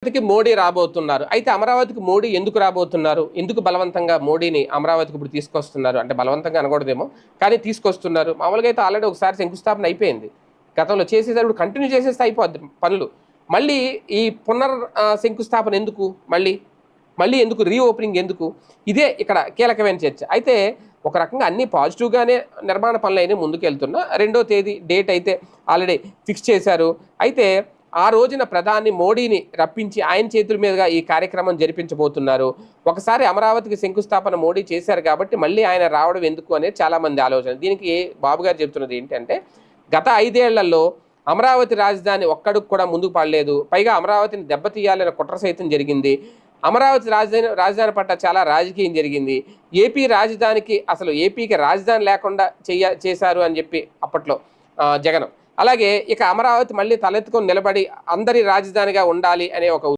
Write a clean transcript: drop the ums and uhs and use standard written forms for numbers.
అమరావతికి మోడీ రాబోతున్నారు. అయితే అమరావతికి మోడీ ఎందుకు రాబోతున్నారు? ఎందుకు బలవంతంగా మోడీని అమరావతికి ఇప్పుడు తీసుకొస్తున్నారు? అంటే బలవంతంగా అనకూడదేమో, కానీ తీసుకొస్తున్నారు. మామూలుగా అయితే ఆల్రెడీ ఒకసారి శంకుస్థాపన అయిపోయింది. గతంలో చేసేసారు, ఇప్పుడు కంటిన్యూ చేసేస్తే అయిపోద్ది పనులు. మళ్ళీ ఈ శంకుస్థాపన ఎందుకు? మళ్ళీ ఎందుకు రీఓపెనింగ్ ఎందుకు? ఇదే ఇక్కడ కీలకమైన చర్చ. అయితే ఒక రకంగా అన్ని పాజిటివ్గానే నిర్మాణ పనులు అయినా ముందుకెళ్తున్నా. 2వ తేదీ డేట్ అయితే ఆల్రెడీ ఫిక్స్ చేశారు. అయితే ఆ రోజున ప్రధాని మోడీని రప్పించి ఆయన చేతుల మీదుగా ఈ కార్యక్రమం జరిపించబోతున్నారు. ఒకసారి అమరావతికి శంకుస్థాపన మోడీ చేశారు కాబట్టి మళ్ళీ ఆయన రావడం ఎందుకు అనేది చాలామంది ఆలోచన. దీనికి బాబు గారు చెప్తున్నది ఏంటంటే, గత 5 ఏళ్లలో అమరావతి రాజధాని ఒక్కడికి కూడా ముందుకు పడలేదు. పైగా అమరావతిని దెబ్బతీయాలనే కుట్ర సైతం జరిగింది. అమరావతి రాజధాని పట్ల చాలా రాజకీయం జరిగింది. ఏపీకి రాజధాని లేకుండా చేశారు అని చెప్పి అప్పట్లో జగన్. అలాగే ఇక అమరావతి మళ్ళీ తలెత్తుకొని నిలబడి అందరి రాజధానిగా ఉండాలి అనే ఒక